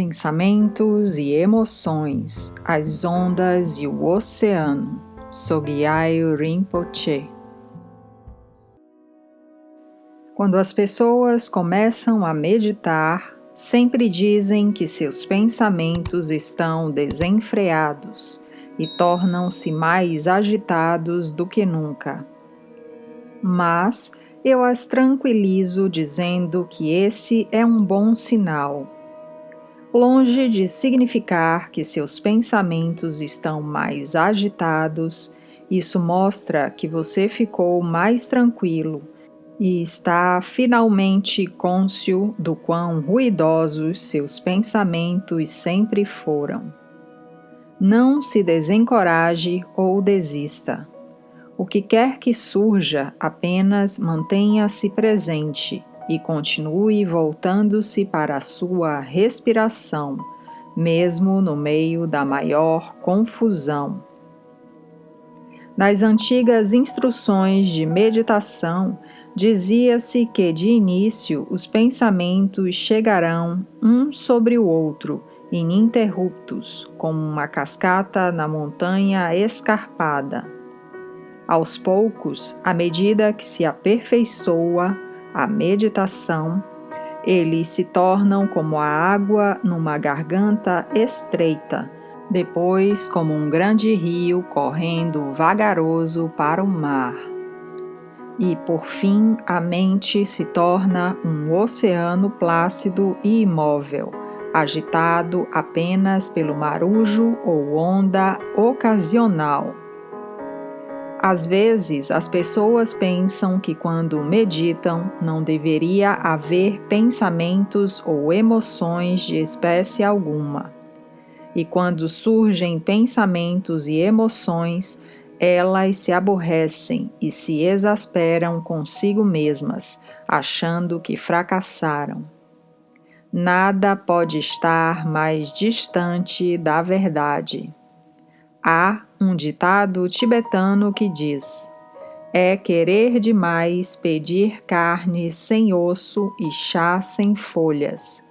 Pensamentos e emoções, as ondas e o oceano. Sogyal Rinpoche. Quando as pessoas começam a meditar, sempre dizem que seus pensamentos estão desenfreados e tornam-se mais agitados do que nunca. Mas eu as tranquilizo dizendo que esse é um bom sinal. Longe de significar que seus pensamentos estão mais agitados, isso mostra que você ficou mais tranquilo e está finalmente cônscio do quão ruidosos seus pensamentos sempre foram. Não se desencoraje ou desista. O que quer que surja, apenas mantenha-se presente e continue voltando-se para a sua respiração, mesmo no meio da maior confusão. Nas antigas instruções de meditação, dizia-se que de início os pensamentos chegarão um sobre o outro, ininterruptos, como uma cascata na montanha escarpada. Aos poucos, à medida que se aperfeiçoa a meditação, eles se tornam como a água numa garganta estreita, depois como um grande rio correndo vagaroso para o mar. E, por fim, a mente se torna um oceano plácido e imóvel, agitado apenas pelo marujo ou onda ocasional. Às vezes, as pessoas pensam que quando meditam não deveria haver pensamentos ou emoções de espécie alguma. E quando surgem pensamentos e emoções, elas se aborrecem e se exasperam consigo mesmas, achando que fracassaram. Nada pode estar mais distante da verdade. Há um ditado tibetano que diz: é querer demais pedir carne sem osso e chá sem folhas.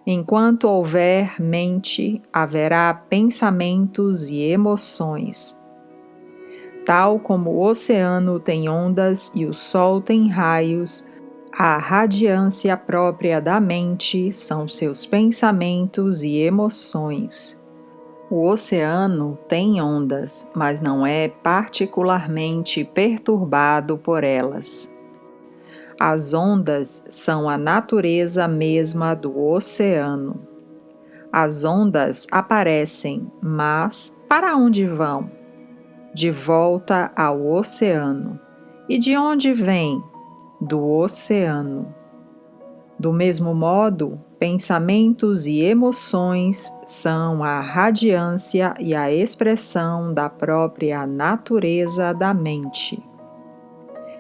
Enquanto houver mente, haverá pensamentos e emoções. Tal como o oceano tem ondas e o sol tem raios, a radiância própria da mente são seus pensamentos e emoções. O oceano tem ondas, mas não é particularmente perturbado por elas. As ondas são a natureza mesma do oceano. As ondas aparecem, mas para onde vão? De volta ao oceano. E de onde vêm? Do oceano. Do mesmo modo, pensamentos e emoções são a radiância e a expressão da própria natureza da mente.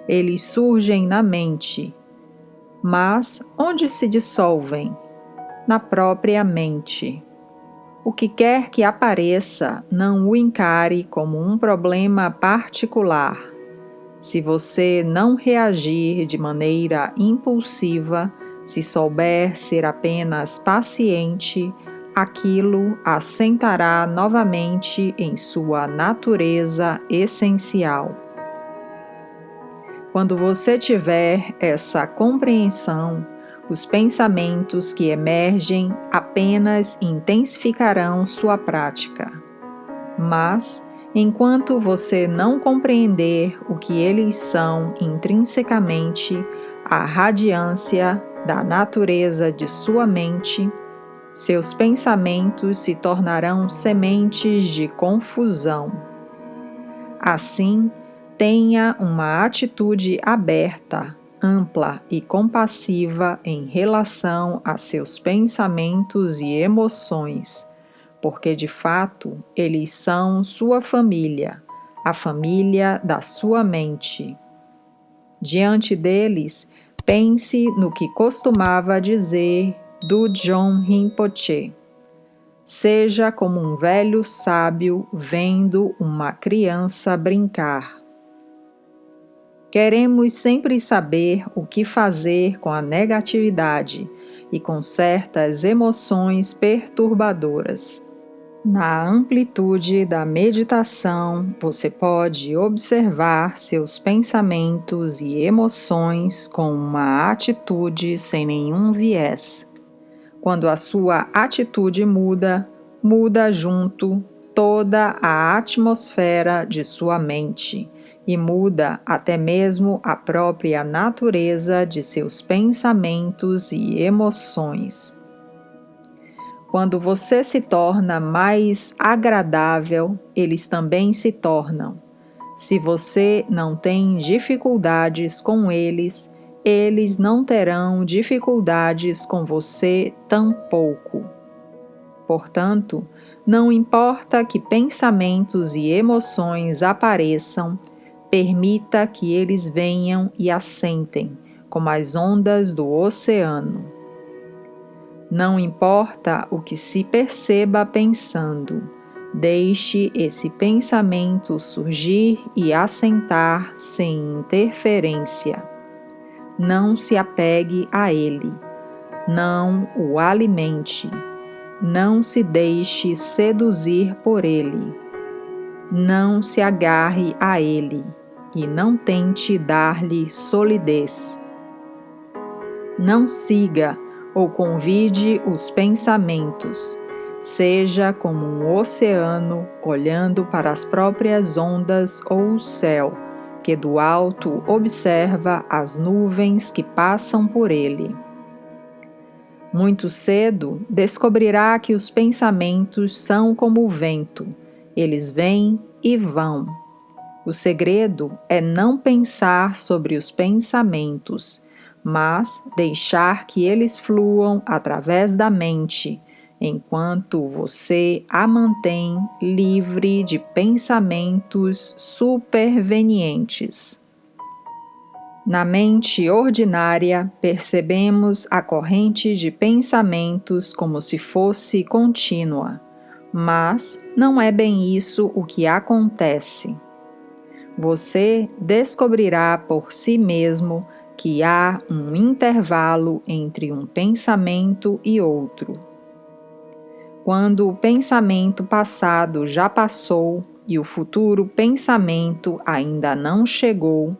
Eles surgem na mente, mas onde se dissolvem? Na própria mente. O que quer que apareça, não o encare como um problema particular. Se você não reagir de maneira impulsiva, se souber ser apenas paciente, aquilo assentará novamente em sua natureza essencial. Quando você tiver essa compreensão, os pensamentos que emergem apenas intensificarão sua prática. Mas, enquanto você não compreender o que eles são intrinsecamente, a radiância da natureza de sua mente, seus pensamentos se tornarão sementes de confusão. Assim, tenha uma atitude aberta, ampla e compassiva em relação a seus pensamentos e emoções, porque de fato eles são sua família, a família da sua mente. Diante deles, pense no que costumava dizer Dudjom Rinpoche: seja como um velho sábio vendo uma criança brincar. Queremos sempre saber o que fazer com a negatividade e com certas emoções perturbadoras. Na amplitude da meditação, você pode observar seus pensamentos e emoções com uma atitude sem nenhum viés. Quando a sua atitude muda, muda junto toda a atmosfera de sua mente e muda até mesmo a própria natureza de seus pensamentos e emoções. Quando você se torna mais agradável, eles também se tornam. Se você não tem dificuldades com eles, eles não terão dificuldades com você tampouco. Portanto, não importa que pensamentos e emoções apareçam, permita que eles venham e assentem, como as ondas do oceano. Não importa o que se perceba pensando, deixe esse pensamento surgir e assentar sem interferência. Não se apegue a ele, não o alimente, não se deixe seduzir por ele, não se agarre a ele e não tente dar-lhe solidez. Não siga ou convide os pensamentos, seja como um oceano olhando para as próprias ondas ou o céu, que do alto observa as nuvens que passam por ele. Muito cedo descobrirá que os pensamentos são como o vento, eles vêm e vão. O segredo é não pensar sobre os pensamentos, mas deixar que eles fluam através da mente, enquanto você a mantém livre de pensamentos supervenientes. Na mente ordinária, percebemos a corrente de pensamentos como se fosse contínua, mas não é bem isso o que acontece. Você descobrirá por si mesmo que há um intervalo entre um pensamento e outro. Quando o pensamento passado já passou e o futuro pensamento ainda não chegou,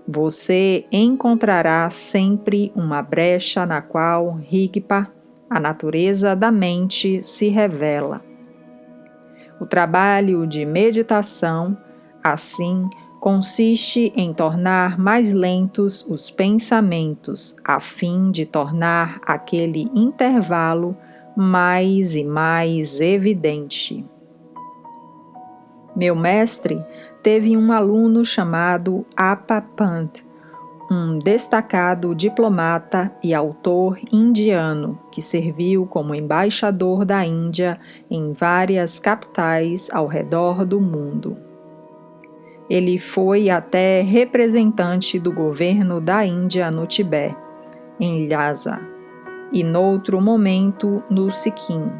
você encontrará sempre uma brecha na qual Rigpa, a natureza da mente, se revela. O trabalho de meditação, assim, consiste em tornar mais lentos os pensamentos, a fim de tornar aquele intervalo mais e mais evidente. Meu mestre teve um aluno chamado Appa Pant, um destacado diplomata e autor indiano que serviu como embaixador da Índia em várias capitais ao redor do mundo. Ele foi até representante do governo da Índia no Tibete, em Lhasa, e noutro momento no Sikkim.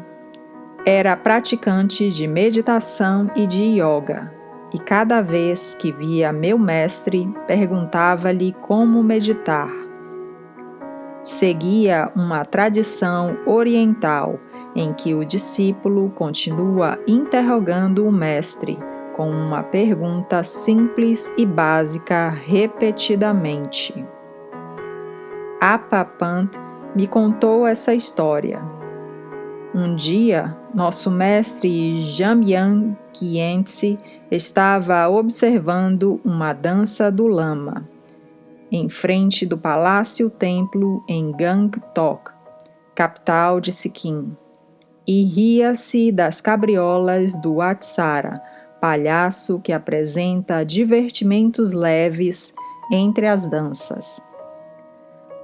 Era praticante de meditação e de yoga, e cada vez que via meu mestre, perguntava-lhe como meditar. Seguia uma tradição oriental em que o discípulo continua interrogando o mestre com uma pergunta simples e básica repetidamente. Appa Pant me contou essa história. Um dia, nosso mestre Jamyang Khyentse estava observando uma dança do lama, em frente do palácio-templo em Gangtok, capital de Sikkim, e ria-se das cabriolas do Apsara, palhaço que apresenta divertimentos leves entre as danças.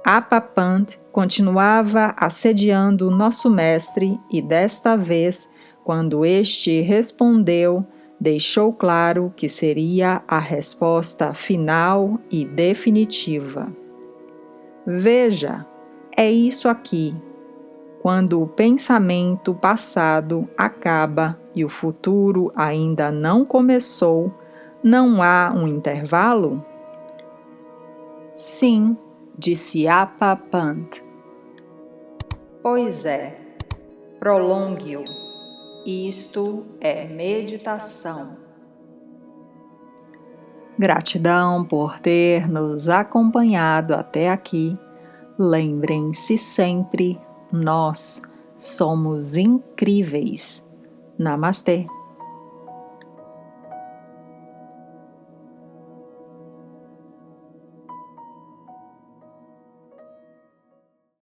Appa Pant continuava assediando nosso mestre e desta vez, quando este respondeu, deixou claro que seria a resposta final e definitiva. Veja, é isso aqui. Quando o pensamento passado acaba e o futuro ainda não começou, não há um intervalo? Sim, disse Appa Pant. Pois é, prolongue-o. Isto é meditação. Gratidão por ter nos acompanhado até aqui. Lembrem-se sempre, nós somos incríveis. Namastê.